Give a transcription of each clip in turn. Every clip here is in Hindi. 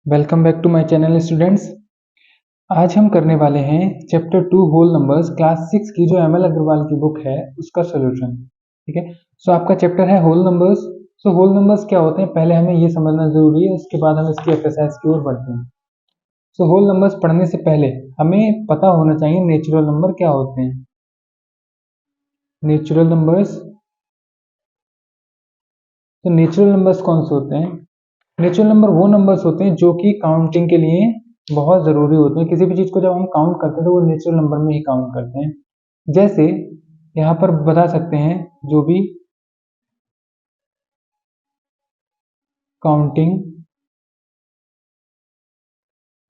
Welcome back to my channel students. आज हम करने वाले हैं चैप्टर 2 होल नंबर्स क्लास 6 की जो एम एल अग्रवाल की बुक है उसका सॉल्यूशन। ठीक है, सो आपका चैप्टर है whole numbers. So whole numbers क्या होते हैं पहले हमें ये समझना जरूरी है, उसके बाद हम इसकी एक्सरसाइज की ओर बढ़ते हैं। सो होल नंबर्स पढ़ने से पहले हमें पता होना चाहिए नेचुरल नंबर क्या होते हैं। नेचुरल नंबर्स, तो नेचुरल नंबर्स कौन से होते हैं? नेचुरल नंबर वो नंबर्स होते हैं जो कि काउंटिंग के लिए बहुत ज़रूरी होते हैं। किसी भी चीज़ को जब हम काउंट करते हैं तो वो नेचुरल नंबर में ही काउंट करते हैं। जैसे यहाँ पर बता सकते हैं जो भी counting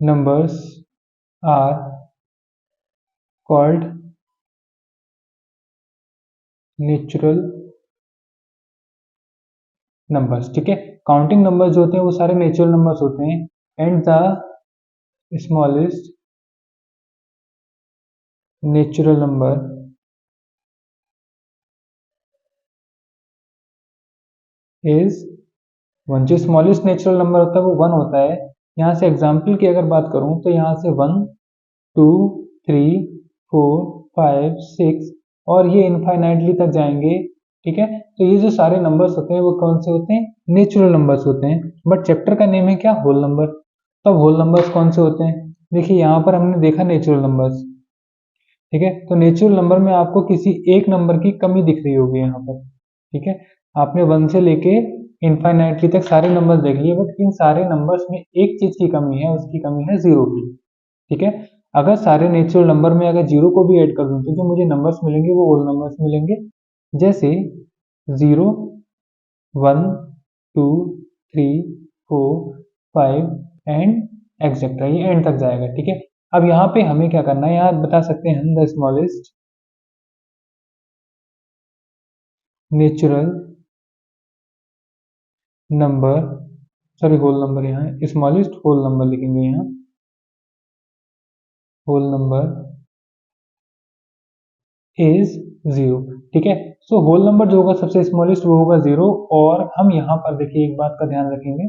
numbers are called natural numbers. ठीक है, काउंटिंग नंबर्स जो होते हैं वो सारे नेचुरल नंबर्स होते हैं। And the smallest natural number is one. जो स्मॉलेस्ट नेचुरल नंबर होता है वो वन होता है। यहाँ से एग्जाम्पल की अगर बात करूँ तो यहाँ से 1 2 3 4 5 6 और ये इनफाइनाइटली तक जाएंगे। ठीक है, तो ये जो सारे नंबर्स होते हैं वो कौन से होते हैं? नेचुरल नंबर्स होते हैं। बट चैप्टर का नेम है क्या? Whole number. तब होल नंबर्स कौन से होते हैं? देखिए यहाँ पर हमने देखा नेचुरल नंबर्स। ठीक है, तो नेचुरल नंबर में आपको किसी एक नंबर की कमी दिख रही होगी यहाँ पर। ठीक है, आपने 1 से लेके इनफाइनाइटली तक सारे नंबर्स देख लिए, बट इन सारे नंबर्स में एक चीज की कमी है, उसकी कमी है जीरो की। ठीक है, अगर सारे नेचुरल नंबर में अगर जीरो को भी ऐड कर दूं तो जो मुझे नंबर्स मिलेंगे वो होल नंबर्स मिलेंगे। जैसे 0 1 2 3 4 5 एंड एक्सेट्रा, ये एंड तक जाएगा। ठीक है, अब यहाँ पे हमें क्या करना है, यहाँ बता सकते हैं हम the smallest natural number, sorry whole number, यहाँ स्मॉलेस्ट होल नंबर लिखेंगे, यहाँ होल नंबर इज जीरो। ठीक है, सो होल नंबर जो होगा सबसे स्मॉलेस्ट वो होगा जीरो। और हम यहाँ पर देखिए एक बात का ध्यान रखेंगे,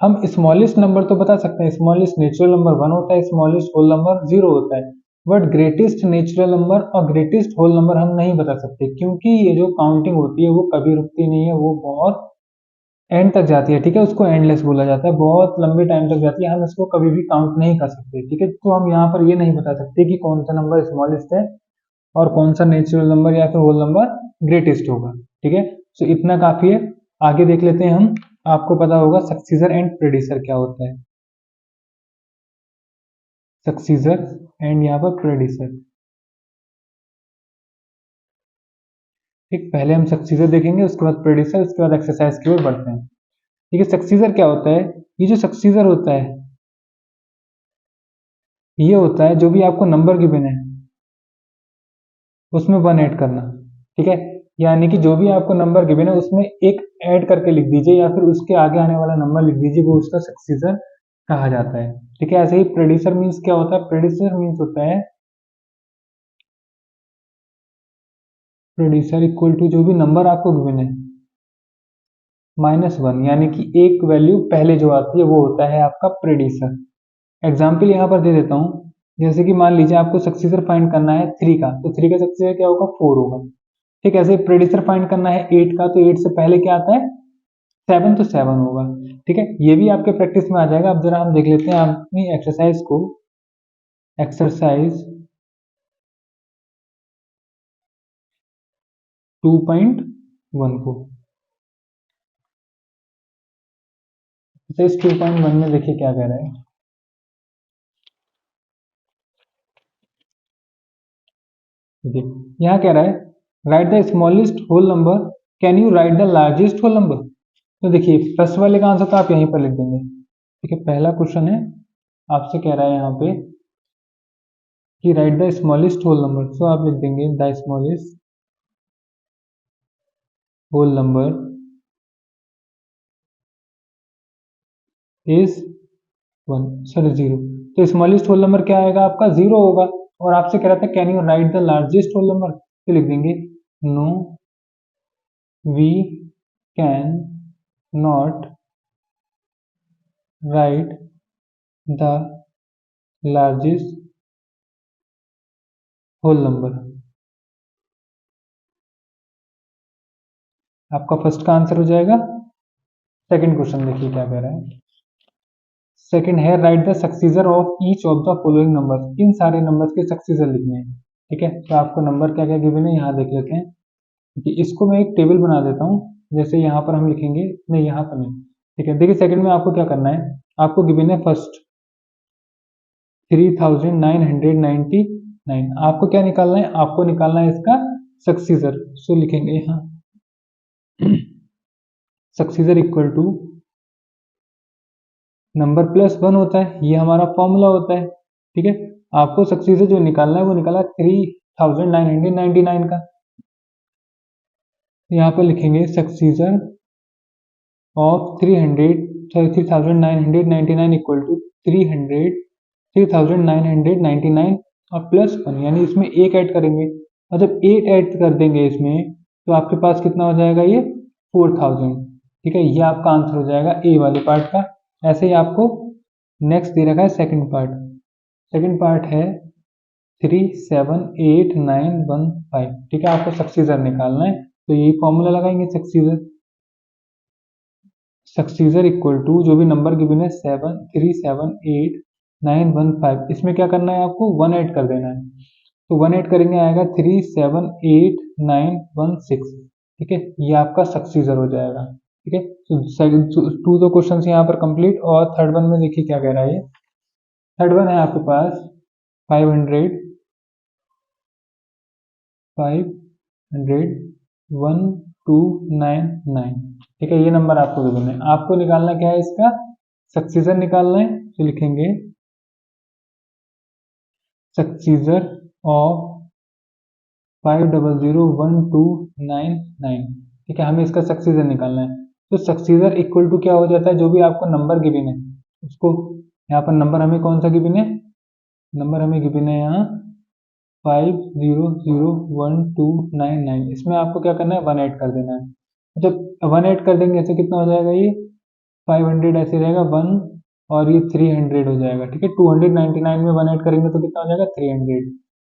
हम स्मॉलेस्ट नंबर तो बता सकते हैं, स्मॉलेस्ट नेचुरल नंबर 1 होता है, स्मॉलेस्ट होल नंबर 0 होता है। बट ग्रेटेस्ट नेचुरल नंबर और ग्रेटेस्ट होल नंबर हम नहीं बता सकते, क्योंकि ये जो काउंटिंग होती है वो कभी रुकती नहीं है, वो बहुत एंड तक जाती है। ठीक है, उसको एंडलेस बोला जाता है, बहुत लंबे टाइम तक जाती है, हम इसको कभी भी काउंट नहीं कर सकते। ठीक है, तो हम यहाँ पर ये नहीं बता सकते कि कौन सा नंबर स्मॉलेस्ट है और कौन सा नेचुरल नंबर या फिर होल नंबर ग्रेटेस्ट होगा। ठीक है, सो इतना काफी है। आगे देख लेते हैं हम। आपको पता होगा सक्सीजर एंड प्रेडिसर क्या होता है। सक्सीजर एंड यहाँ पर प्रेडिसर। ठीक, पहले हम सक्सीजर देखेंगे, उसके बाद प्रेडिसर, उसके बाद एक्सरसाइज की ओर बढ़ते हैं। ठीक है, सक्सीजर क्या होता है? ये जो सक्सीजर होता है ये होता है जो भी आपको नंबर गिवन है उसमें 1 ऐड करना। ठीक है, यानी कि जो भी आपको नंबर गिवन है उसमें एक ऐड करके लिख दीजिए या फिर उसके आगे आने वाला नंबर लिख दीजिए, वो उसका सक्सीजर कहा जाता है। ठीक है, ऐसे ही प्रेडिसर मीन्स क्या होता है? प्रेडिसर मीन्स होता है प्रेडिसर इक्वल टू जो भी नंबर आपको गिवन है -1, यानी कि एक वैल्यू पहले जो आती है वो होता है आपका प्रेडिसर। एग्जाम्पल यहाँ पर दे देता हूँ, जैसे कि मान लीजिए आपको सक्सीजर फाइंड करना है 3 का, तो 3 का सक्सीजर क्या होगा? 4 होगा। ठीक है, ऐसे प्रेडिसर फाइंड करना है 8 का, तो 8 से पहले क्या आता है? 7, तो 7 होगा। ठीक है, ये भी आपके प्रैक्टिस में आ जाएगा। अब जरा हम देख लेते हैं अपनी एक्सरसाइज को। एक्सरसाइज 2.1 को। एक्सरसाइज 2.1 में देखिए क्या कह रहा है। देखिए यहाँ कह रहा है write the smallest whole number, can you write the largest whole number? तो देखिए प्लस वाले का आंसर तो आप यहीं पर लिख देंगे। ठीक है, पहला क्वेश्चन है, आपसे कह रहा है यहाँ पे कि write the smallest whole number, तो आप लिख देंगे the smallest whole number is 1, sorry 0। तो स्मॉलेस्ट होल नंबर क्या आएगा आपका? 0 होगा। और आपसे कह रहा था can you write the largest whole number, तो लिख देंगे no we can not write the largest whole number. आपका फर्स्ट का आंसर हो जाएगा। सेकंड क्वेश्चन देखिए क्या कह रहा है। सेकंड है write the successor of each of the following numbers. इन सारे नंबर्स के सक्सीजर लिखने हैं। ठीक है, तो आपको नंबर क्या क्या गिवन है यहाँ देख लेते हैं। देखिए इसको मैं एक टेबल बना देता हूँ। जैसे यहाँ पर हम लिखेंगे, नहीं यहाँ पर नहीं। ठीक है, देखिए सेकंड में आपको क्या करना है। आपको गिवन है फर्स्ट 3999। आपको क्या निकालना है, आपको निकालना है इसका सक्सीजर। सो लिखेंगे यहाँ successor equal to number plus one होता है, ये हमारा फॉर्मूला होता है। ठीक है, आपको सक्सीजर जो निकालना है वो निकाला 3999 का। यहाँ पर लिखेंगे सक्सीजर ऑफ 3999 इक्वल टू 3999 और प्लस वन, यानी इसमें एक ऐड करेंगे। और जब एक ऐड कर देंगे इसमें तो आपके पास कितना हो जाएगा, ये 4000। ठीक है, ये आपका आंसर हो जाएगा ए वाले पार्ट का। ऐसे ही आपको नेक्स्ट दे रखा है सेकंड पार्ट। सेकंड पार्ट है 378915। ठीक है, आपको सक्सीजर निकालना है, तो यही फॉर्मूला लगाएंगे सक्सीजर। सक्सीजर इक्वल टू जो भी नंबर गिवन है 7378 915। इसमें क्या करना है, आपको वन ऐड कर देना है। तो वन ऐड करेंगे आएगा 378916। ठीक है, ये आपका सक्सीजर हो जाएगा। ठीक है, तो टू तो क्वेश्चन यहाँ पर कंप्लीट। और थर्ड वन में देखिए क्या कह रहा है। थर्ड वन है आपके पास 500 1299। ठीक है, ये नंबर आपको गिवन है। आपको निकालना क्या है, इसका सक्सीजर निकालना है। तो लिखेंगे सक्सीजर ऑफ 5001299। ठीक है, हमें इसका सक्सीजर निकालना है। तो सक्सीजर इक्वल टू क्या हो जाता है, जो भी आपको नंबर गिवन है उसको, यहाँ पर नंबर हमें कौन सा गिवन है, नंबर हमें गिवन है यहाँ 500129। इसमें आपको क्या करना है, वन ऐड कर देना है। जब वन ऐड कर देंगे ऐसे कितना हो जाएगा, ये 500 ऐसे रहेगा वन, और ये 300 हो जाएगा। ठीक है, 299 में वन ऐड करेंगे तो कितना हो जाएगा 300।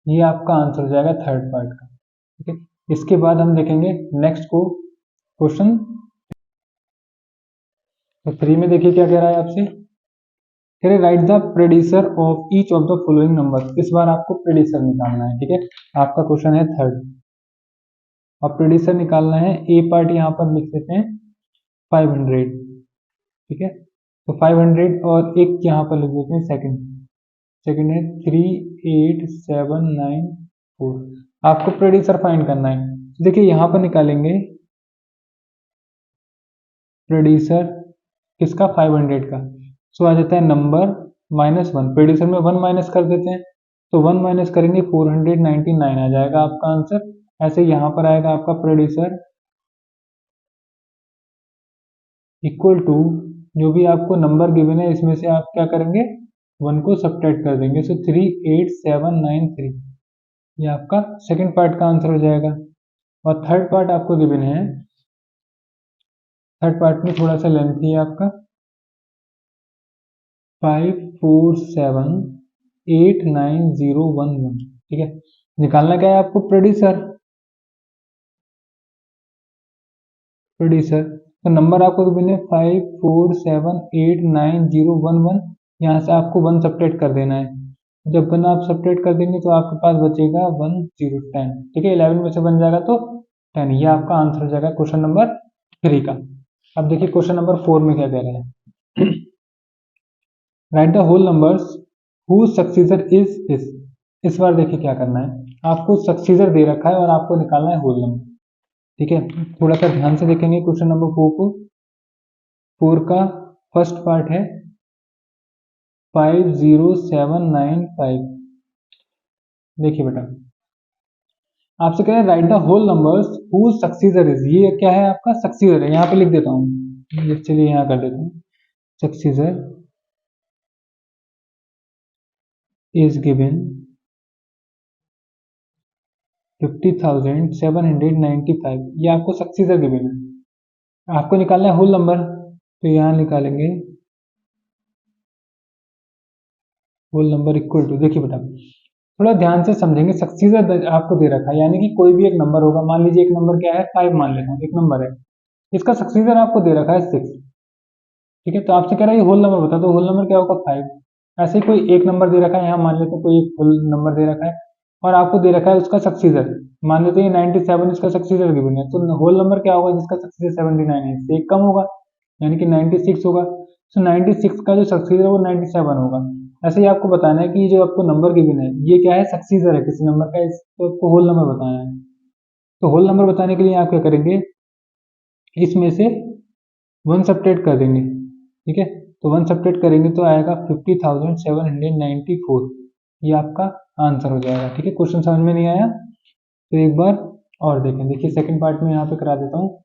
ये आपका आंसर हो जाएगा थर्ड पार्ट का। ठीक है, इसके बाद हम देखेंगे नेक्स्ट को क्वेश्चन। तो थ्री में देखिए क्या कह रहा है आपसे। कह रहे राइट द प्रेडिसर of each of the following number. इस बार आपको प्रेडिसर निकालना है। ठीक है, आपका क्वेश्चन है थर्ड, और प्रेडिसर निकालना है। ए पार्ट यहाँ पर लिख देते हैं 500। ठीक है, तो 500 और एक यहाँ पर लिख देते हैं सेकंड। सेकंड है 38794। आपको प्रेडिसर फाइंड करना है। देखिए यहाँ पर निकालेंगे प्रेडिसर किसका, 500 का। सो आ जाता है नंबर माइनस वन। प्रेडिसर में वन माइनस कर देते हैं, तो वन माइनस करेंगे 499 आ जाएगा आपका आंसर। ऐसे यहाँ पर आएगा आपका प्रेडिसर इक्वल टू जो भी आपको नंबर गिवन है इसमें से आप क्या करेंगे, वन को सब्ट्रैक्ट कर देंगे। सो 38793, ये आपका सेकंड पार्ट का आंसर हो जाएगा। और थर्ड पार्ट आपको गिवन है, थर्ड पार्ट में थोड़ा सा लेंथी है आपका 5478911। ठीक है, निकालना क्या है आपको, प्रोड्यूसर। प्रोड्यूसर तो नंबर आपको गिवन है 5478911। यहाँ से आपको वन सब्ट्रैक्ट कर देना है। जब वन आप सब्ट्रैक्ट कर देंगे तो आपके पास बचेगा 1010। ठीक है, 11 में से बन जाएगा तो 10। ये आपका आंसर हो जाएगा क्वेश्चन नंबर थ्री का। अब देखिए क्वेश्चन नंबर फोर में क्या कह रहे हैं। Write the whole numbers whose successor is this. इस बार देखिए क्या करना है, आपको सक्सीजर दे रखा है और आपको निकालना है होल नंबर। ठीक है, थोड़ा सा ध्यान से देखेंगे क्वेश्चन नंबर फोर को। फोर का फर्स्ट पार्ट है 50795। देखिए बेटा, आपसे कह रहे हैं write the whole numbers whose successor is. ये क्या है, आपका सक्सीजर है। यहाँ पे लिख देता हूँ, चलिए यहाँ कर देता हूँ। सक्सीजर is given 50,795। ये आपको सक्सीजर गिवन है। आपको निकालना है होल नंबर, तो यहाँ निकालेंगे होल नंबर इक्वल टू, देखिए बेटा थोड़ा ध्यान से समझेंगे, सक्सीजर आपको दे रखा है, यानी कि कोई भी एक नंबर होगा, मान लीजिए एक नंबर क्या है 5 मान लेता हूँ, एक नंबर है, इसका सक्सीजर आपको दे रखा है 6, ठीक है। तो आपसे कह रहा है ये होल नंबर बता, तो होल नंबर क्या होगा 5। ऐसे ही कोई एक नंबर दे रखा है, यहाँ मान लेते हैं कोई एक होल नंबर दे रखा है और आपको दे रखा है उसका सक्सीजर, मान लेते हैं 97 इसका सक्सीजर गिवन है, तो होल नंबर क्या होगा जिसका सक्सीजर 79 है, इससे एक कम होगा यानी कि 96 होगा। तो 96 का जो सक्सीजर है वो 97 होगा। ऐसे ही आपको बताना है कि ये जो आपको नंबर गिवन है ये क्या है, सक्सीजर है किसी नंबर का, इसको आपको होल नंबर बताना है। तो होल नंबर बताने के लिए आप क्या करेंगे, इसमें से 1 सब्ट्रैक्ट कर देंगे, ठीक है। तो 1 सब्ट्रैक्ट करेंगे तो आएगा 50,794, ये आपका आंसर हो जाएगा, ठीक है। क्वेश्चन समझ में नहीं आया तो एक बार और देखें, देखिए सेकंड पार्ट में यहाँ पे करा देता हूँ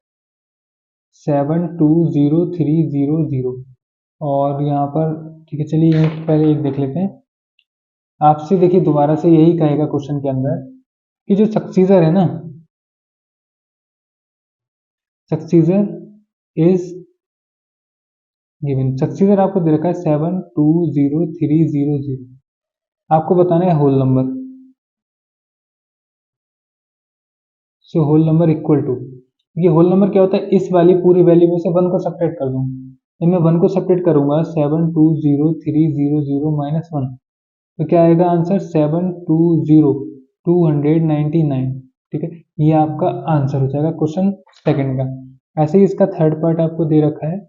720300 और यहाँ पर, ठीक है चलिए पहले एक देख लेते हैं। आपसे देखिए दोबारा से यही कहेगा क्वेश्चन के अंदर कि जो सक्सीजर है ना, सक्सीजर इज गिवन, सक्सीजर आपको दे रखा है 720300, आपको बताना है whole number. So whole number equal to, ये होल नंबर क्या होता है, इस वाली पूरी वैल्यू में से 1 को सब्ट्रैक्ट कर दूं, तो मैं 1 को सब्ट्रैक्ट करूंगा 720300 माइनस 1, तो क्या आएगा आंसर 720299, ठीक है। ये आपका आंसर हो जाएगा क्वेश्चन सेकंड का। ऐसे ही इसका थर्ड पार्ट आपको दे रखा है,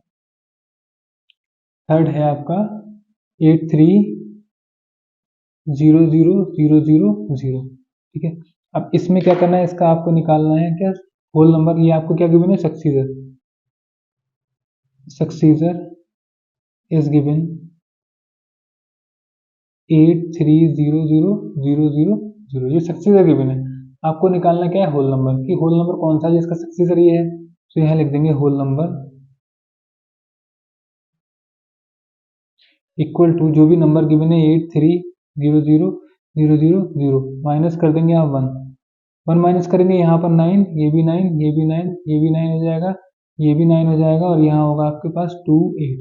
थर्ड है आपका 830000, ठीक है। अब इसमें क्या करना है, इसका आपको निकालना है क्या, होल नंबर, ये आपको क्या गिवन है, सक्सीजर, सक्सीजर इज गिवन 830000, ये सक्सीजर गिवन है। आपको निकालना क्या है, होल नंबर, कि होल नंबर कौन सा है जिसका सक्सीजर ये है, तो यहाँ लिख देंगे होल नंबर इक्वल टू जो भी नंबर गिवन है 830000 माइनस कर देंगे आप 1, 1 माइनस करेंगे यहाँ पर 9, ये भी 9, ये भी 9, ये भी 9 हो जाएगा, ये भी 9 हो जाएगा और यहाँ होगा आपके पास 28,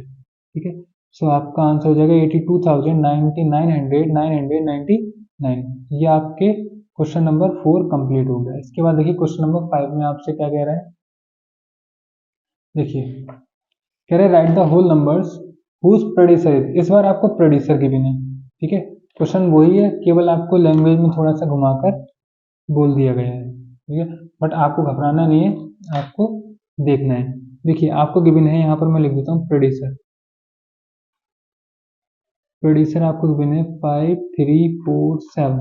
ठीक है। सो आपका आंसर हो जाएगा 82,999, ये आपके क्वेश्चन नंबर 4 कंप्लीट हो गया। इसके बाद देखिए क्वेश्चन नंबर 5 में आपसे क्या कह रहा है, देखिए कह रहे write the whole numbers whose producer is, इस बार आपको प्रोड्यूसर गिवन है, ठीक है। क्वेश्चन वही है, केवल आपको लैंग्वेज में थोड़ा सा घुमाकर बोल दिया गया है, ठीक है। बट आपको घबराना नहीं है, आपको देखना है। देखिए आपको गिवन है, यहाँ पर मैं लिख देता हूँ प्रोड्यूसर, प्रोड्यूसर आपको गिवन है 5347,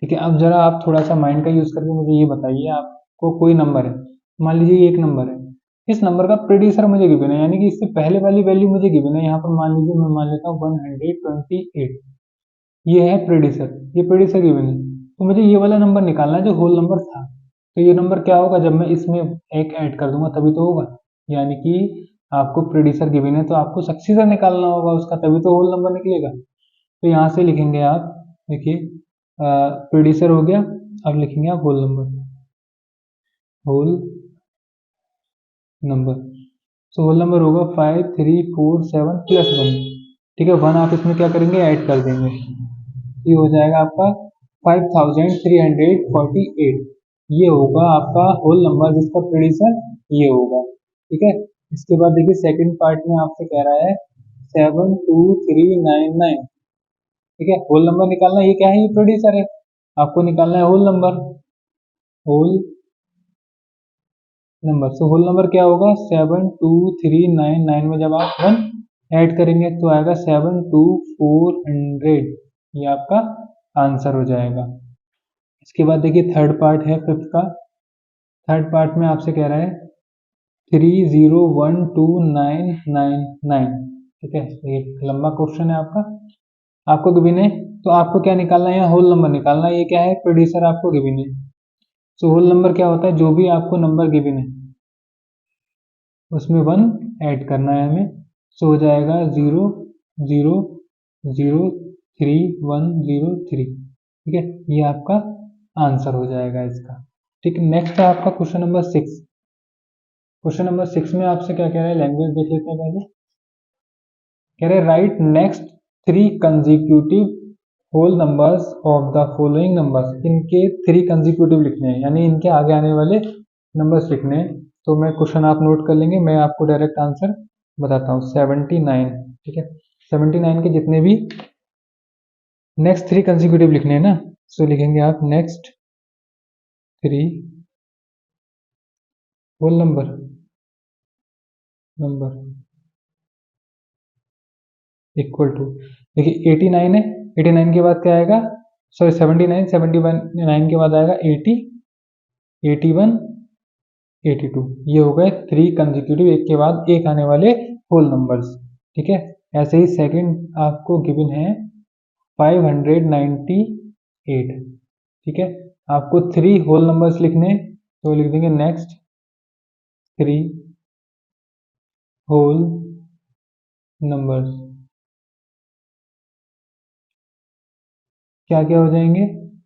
ठीक है। अब जरा आप थोड़ा सा माइंड का यूज करके मुझे ये बताइए, आपको कोई नंबर है, मान लीजिए एक नंबर है, इस नंबर का प्रोड्यूसर मुझे गिवन है, यानी कि इससे पहले वाली वैल्यू मुझे गिवन है, यहाँ पर मान लीजिए मैं मान लेता हूँ 128, ये है प्रोड्यूसर, ये प्रोड्यूसर गिवन है, तो मुझे ये वाला नंबर निकालना है जो होल नंबर था। तो ये नंबर क्या होगा, जब मैं इसमें एक ऐड कर दूंगा तभी तो होगा, यानी कि आपको प्रोड्यूसर गिवन है तो आपको सक्सीजर निकालना होगा उसका, तभी तो होल नंबर निकलेगा। तो यहाँ से लिखेंगे आप, देखिए प्रोड्यूसर हो गया, अब लिखेंगे आप whole number, whole number. So whole number होगा 5347 प्लस 1, ठीक है। 1 आप इसमें क्या करेंगे, ऐड कर देंगे, ये हो जाएगा आपका 5348, ये होगा आपका होल नंबर जिसका प्रोड्यूसर ये होगा, ठीक है। इसके बाद देखिए सेकंड पार्ट में आपसे कह रहा है 72399, ठीक है। होल नंबर निकालना, ये क्या है, ये प्रोड्यूसर है, आपको निकालना है whole number, whole number. So whole number क्या होगा 72399 में जब आप 1 ऐड करेंगे तो आएगा 72400, ये आपका आंसर हो जाएगा। इसके बाद देखिए थर्ड पार्ट है फिफ्थ का, थर्ड पार्ट में आपसे कह रहा है 3012999, ठीक है। एक लंबा क्वेश्चन है आपका, आपको गिवन है तो आपको क्या निकालना है, होल नंबर निकालना है, ये क्या है, प्रोड्यूसर आपको गिवन है। सो होल नंबर क्या होता है, जो भी आपको नंबर गिवन है उसमें 1 ऐड करना है हमें, सो हो जाएगा 0003 103, ठीक है। ये आपका आंसर हो जाएगा इसका, ठीक है। नेक्स्ट है आपका क्वेश्चन नंबर 6, क्वेश्चन नंबर 6 में आपसे क्या कह रहा है, लैंग्वेज देख लेते हैं पहले। कह रहे write next 3 consecutive whole numbers of the following numbers, इनके 3 कंसेक्यूटिव लिखने हैं, यानी इनके आगे आने वाले नंबर्स लिखने हैं। तो मैं क्वेश्चन आप नोट कर लेंगे, मैं आपको डायरेक्ट आंसर बताता हूँ। 79, ठीक है, 79 के जितने भी नेक्स्ट 3 कंसेक्यूटिव लिखने हैं ना, तो लिखेंगे आप next 3 whole number equal to, देखिए 89 है, 89 के बाद क्या आएगा, सॉरी 79, 79 के बाद आएगा 80, 81, 82। ये हो गए 3 कंसेक्यूटिव, एक के बाद एक आने वाले होल नंबर्स, ठीक है। ऐसे ही सेकंड आपको गिवन है 598, ठीक है। आपको 3 होल नंबर्स लिखने, तो लिख देंगे नेक्स्ट 3 होल नंबर्स। क्या क्या हो जाएंगे,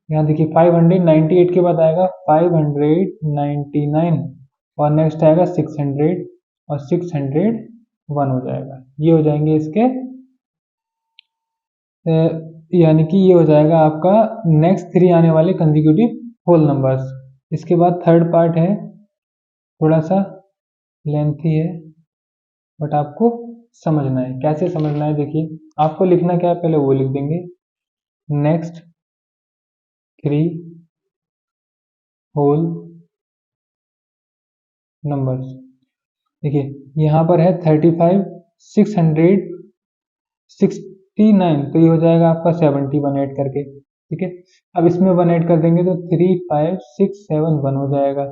यहाँ देखिए 598 के बाद आएगा 599, और नेक्स्ट आएगा 600 और 601 हो जाएगा। ये हो जाएंगे इसके, यानी कि ये हो जाएगा आपका नेक्स्ट 3 आने वाले कंसेक्यूटिव होल नंबर्स। इसके बाद थर्ड पार्ट है, थोड़ा सा लेंथी है, बट आपको समझना है। कैसे समझना है, देखिए आपको लिखना क्या है, पहले वो लिख देंगे नेक्स्ट 3 होल नंबर्स। देखिए यहाँ पर है 35, 669, तो ये हो जाएगा आपका 71 ऐड करके, ठीक है। अब इसमें 1 ऐड कर देंगे तो 35671 हो जाएगा,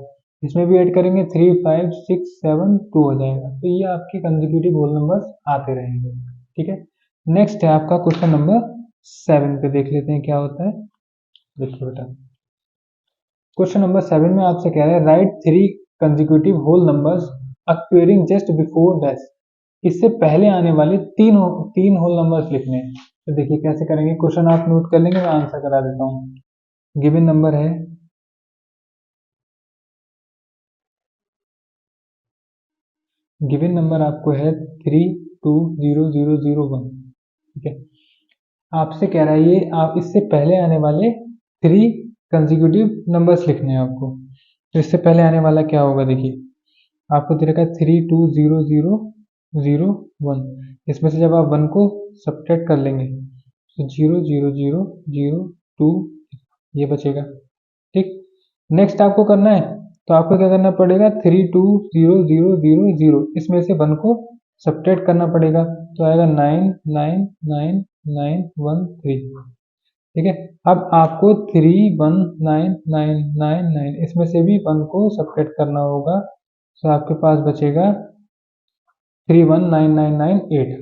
इसमें भी ऐड करेंगे 35672 हो जाएगा। तो ये आपके कंसेक्यूटिव होल नंबर्स आते रहेंगे, ठीक है। नेक्स्ट है आपका क्वेश्चन नंबर 7 पे देख लेते हैं क्या होता है। देखिए बेटा, क्वेश्चन नंबर 7 में आपसे कह रहा है write 3 consecutive whole numbers appearing just before dash, इससे पहले आने वाले तीन होल नंबर्स लिखने हैं। तो देखिए कैसे करेंगे, क्वेश्चन आप नोट कर लेंगे, मैं आंसर करा देता हूँ। गिवन नंबर है, गिवन नंबर आपको है 320001, ठीक है। आपसे कह रहा है ये आप इससे पहले आने वाले 3 कंसेक्यूटिव नंबर्स लिखने हैं आपको। तो इससे पहले आने वाला क्या होगा, देखिए आपको दे रखा है 320001, इसमें से जब आप 1 को सब्ट्रैक्ट कर लेंगे तो 00002 ये बचेगा, ठीक। नेक्स्ट आपको करना है, तो आपको क्या करना पड़ेगा, 32000, इसमें से 1 को सब्ट्रैक्ट करना पड़ेगा, तो आएगा 999913, ठीक है। अब आपको 319999, इसमें से भी 1 को सब्ट्रैक्ट करना होगा, तो आपके पास बचेगा 3199998,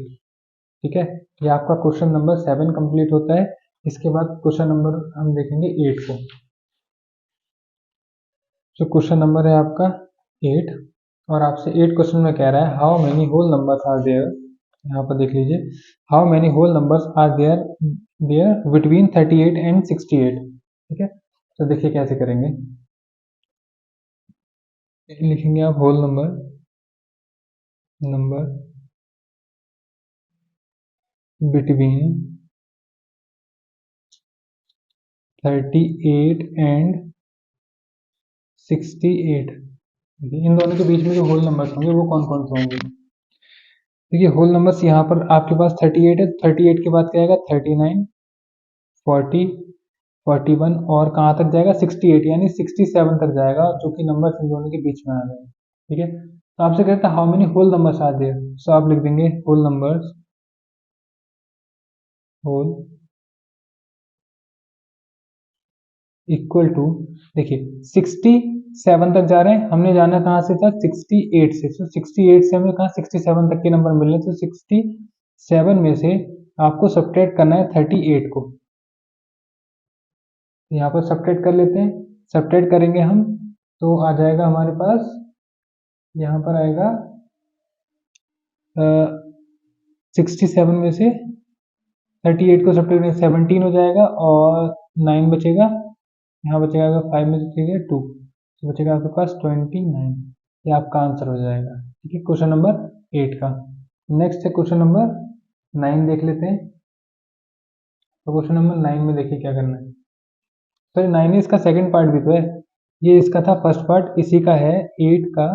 ठीक है। ये आपका क्वेश्चन नंबर 7 कंप्लीट होता है। इसके बाद क्वेश्चन नंबर हम देखेंगे 8 को। जो क्वेश्चन नंबर है आपका 8, और आपसे 8 क्वेश्चन में कह रहा है how many whole numbers are there, यहाँ पर देख लीजिए, how many whole numbers are there there between 38 and 68, ठीक है। तो देखिए कैसे करेंगे, लिखेंगे आप होल नंबर बिटवीन 38 एंड 68, इन दोनों के बीच में जो होल नंबर्स होंगे वो कौन कौन से होंगे। देखिए होल नंबर्स यहाँ पर आपके पास 38 है, 38 के बाद क्या आएगा 39, 40, 41, और कहाँ तक जाएगा 68, यानी 67 तक जाएगा, जो कि नंबर इन दोनों के बीच में आ गए, ठीक है। तो आपसे कहता है how many whole numbers are there, so आप लिख देंगे whole numbers, whole equal to, देखिए 67 तक जा रहे हैं, हमने जाना कहाँ से था 68 से, तो 68 से हमें कहाँ 67 तक के नंबर मिलने, तो 67 में से आपको सब्ट्रैक्ट करना है 38 को, यहाँ पर सब्ट्रैक्ट कर लेते हैं। सब्ट्रैक्ट करेंगे हम तो आ जाएगा हमारे पास, यहाँ पर आएगा 67 में से 38 को सब्ट्रैक्ट 17 हो जाएगा, और 9 बचेगा, यहाँ बचेगा 5 में से 3 है 2, तो बचेगा आपके पास 29, ये आपका आंसर हो जाएगा, ठीक है, क्वेश्चन नंबर 8 का। नेक्स्ट है क्वेश्चन नंबर 9, देख लेते हैं। तो क्वेश्चन नंबर 9 में देखिए क्या करना है। सॉरी 9 इसका सेकंड पार्ट भी तो है, ये इसका था फर्स्ट पार्ट, इसी का है 8 का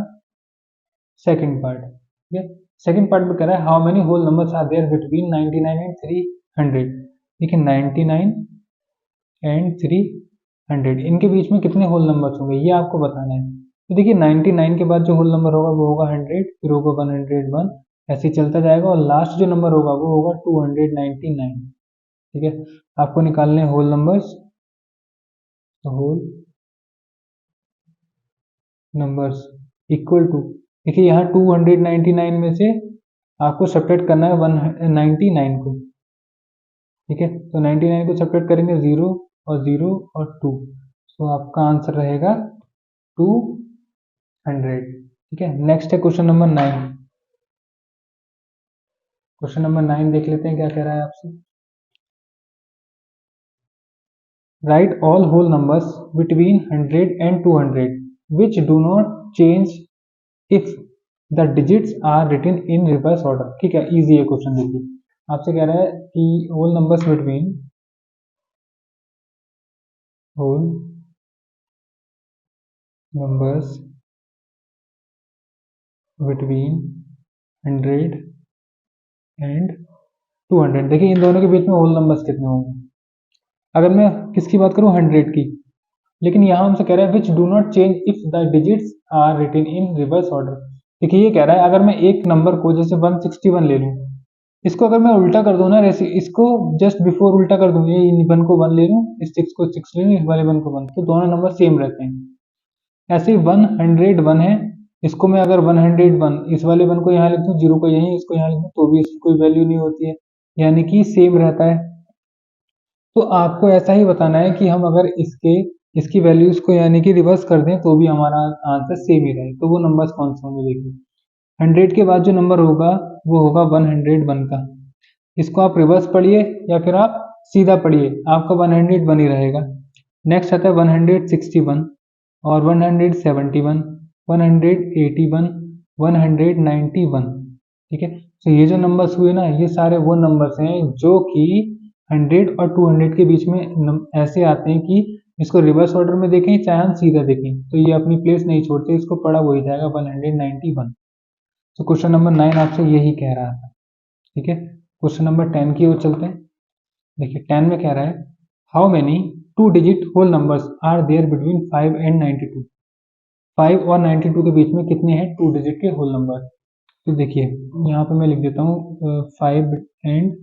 सेकंड पार्ट। ठीक है, सेकंड पार्ट में कह रहा है how many whole numbers are there between 99 and 300। देखिए 99 एंड 300 इनके बीच में कितने होल नंबर्स होंगे ये आपको बताना है। तो देखिए 99 के बाद जो होल नंबर होगा वो होगा 100, फिर होगा 101, ऐसे ही चलता जाएगा और लास्ट जो नंबर होगा वो होगा 299। ठीक है, आपको निकालने हैं होल नंबर्स, तो होल नंबर्स इक्वल टू, देखिए यहाँ 299 में से आपको सब्ट्रैक्ट करना है 199 को। ठीक है, तो 99 को सब्ट्रैक्ट करेंगे 0 और 0 और 2, तो आपका आंसर रहेगा 200। ठीक है, नेक्स्ट है क्वेश्चन नंबर 9। क्वेश्चन नंबर 9 देख लेते हैं क्या कह रहा है आपसे। Write all whole numbers between 100 and 200 which do not change if the digits are written in reverse order. ठीक है, इजी है क्वेश्चन। देखिए आपसे कह रहा है कि whole numbers between whole numbers between 100 and 200, देखिए इन दोनों के बीच में होल नंबर्स कितने होंगे। अगर मैं किसकी बात करूं 100 की, लेकिन यहाँ हमसे कह रहा है which do not change if the digits are written in reverse order. देखिए ये कह रहा है अगर मैं एक नंबर को जैसे 161 ले लूं, इसको अगर मैं उल्टा कर दूं ना, जैसे इसको जस्ट बिफोर उल्टा कर दूं, ये 1 को 1 ले लूं, इस 6 को 6 ले लूं, इस वाले 1 को 1, तो दोनों नंबर सेम रहते हैं। ऐसे ही 101 है, इसको मैं अगर 101 इस वाले 1 को यहाँ लिख दूं, 0 को यहीं, इसको यहाँ लिख दूं, तो भी इसकी कोई वैल्यू नहीं होती है, यानी कि सेम रहता है। तो आपको ऐसा ही बताना है कि हम अगर इसकी वैल्यूज को यानी कि रिवर्स कर दें तो भी हमारा आंसर सेम ही रहे। तो वो नंबर्स कौन से होंगे, देखिए 100 के बाद जो नंबर होगा वो होगा 101 का, इसको आप रिवर्स पढ़िए या फिर आप सीधा पढ़िए, आपका 101 ही रहेगा। नेक्स्ट आता है 161 और 171, 181, 191। ठीक है, तो ये जो नंबर्स हुए ना, ये सारे वो नंबर्स हैं जो कि 100 और 200 के बीच में ऐसे आते हैं कि इसको रिवर्स ऑर्डर में देखें चाहे हम सीधा देखें तो ये अपनी प्लेस नहीं छोड़ते, इसको पढ़ा वही जाएगा 191। तो क्वेश्चन नंबर 9 आपसे यही कह रहा था। ठीक है, क्वेश्चन नंबर 10 की ओर चलते हैं। देखिए 10 में कह रहा है how many 2 digit whole numbers are there between 5 and 92। 5 और 92 के बीच में कितने हैं 2 डिजिट के होल नंबर। तो देखिए यहाँ पे मैं लिख देता हूँ 5 एंड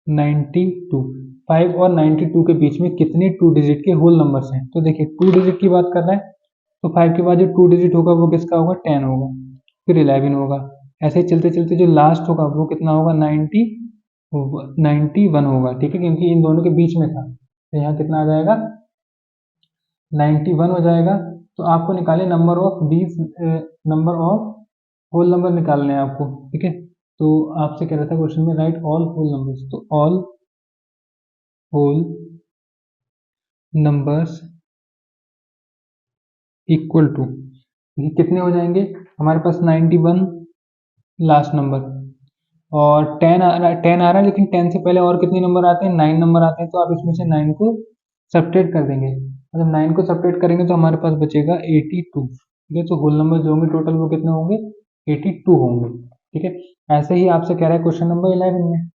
92, 5 और 92 के बीच में कितने 2 डिजिट के होल नंबर्स हैं। तो देखिए 2 डिजिट की बात कर रहा है, तो 5 के बाद जो 2 डिजिट होगा वो किसका होगा 10 होगा, फिर 11 होगा, ऐसे ही चलते चलते जो लास्ट होगा वो कितना होगा 91 होगा। ठीक है, क्योंकि इन दोनों के बीच में था, तो यहाँ कितना आ जाएगा 91 हो जाएगा। तो आपको निकाले नंबर ऑफ होल नंबर निकालने हैं आपको। ठीक है, तो आपसे कह रहा था क्वेश्चन में राइट ऑल होल नंबर्स, तो all whole numbers equal to, ये कितने हो जाएंगे हमारे पास 91 लास्ट नंबर और 10 आ रहा है, 10 आ रहा है, लेकिन 10 से पहले और कितने नंबर आते हैं 9 नंबर आते हैं, तो आप इसमें से 9 को सब्ट्रैक्ट कर देंगे। मतलब 9 को सब्ट्रैक्ट करेंगे तो हमारे पास बचेगा 82। ठीक है, तो होल नंबर जो होंगे टोटल वो कितने होंगे 82 होंगे। ठीक है, ऐसे ही आपसे कह रहा है क्वेश्चन नंबर 11 में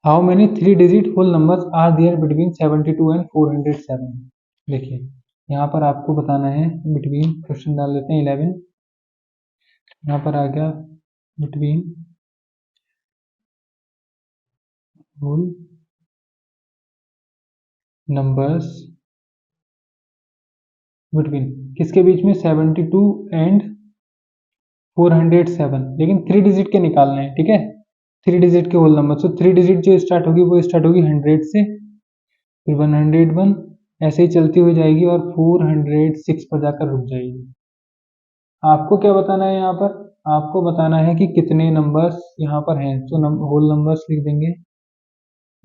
how many 3 digit whole numbers are there between 72 and 407। देखिए यहाँ पर आपको बताना है बिटवीन, क्वेश्चन डाल देते हैं 11, यहाँ पर आ गया बिटवीन होल नंबर्स बिटवीन किसके बीच में 72 एंड 407, लेकिन 3 डिजिट के निकालने हैं। ठीक है, 3 डिजिट के होल नंबर, तो 3 डिजिट जो स्टार्ट होगी वो स्टार्ट होगी 100 से, फिर 101, ऐसे ही चलती हुई जाएगी और 406 पर जाकर रुक जाएगी। आपको क्या बताना है यहाँ पर, आपको बताना है कि कितने नंबर्स यहाँ पर हैं, तो होल नंबर्स लिख देंगे,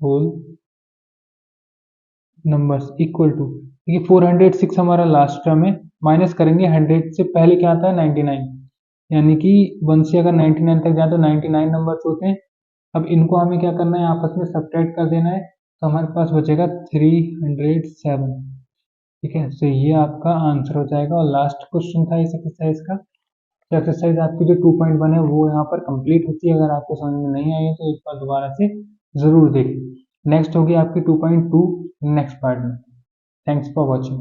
होल नंबर्स इक्वल टू, देखिए 406 हमारा लास्ट टर्म है, माइनस करेंगे 100 से पहले क्या आता है 99, यानी कि 1 से अगर 99 तक जाए तो 99 नंबर्स होते हैं, अब इनको हमें क्या करना है, आपस में सब्ट्रैक्ट कर देना है, तो हमारे पास बचेगा 307। ठीक है, तो ये आपका आंसर हो जाएगा। और लास्ट क्वेश्चन था इस एक्सरसाइज का। तो एक्सरसाइज आपकी जो 2.1 है वो यहाँ पर कंप्लीट होती है। अगर आपको समझ में नहीं आई है तो एक बार दोबारा से ज़रूर देखें। नेक्स्ट होगी आपकी 2.2 नेक्स्ट पार्ट में। Thanks for watching.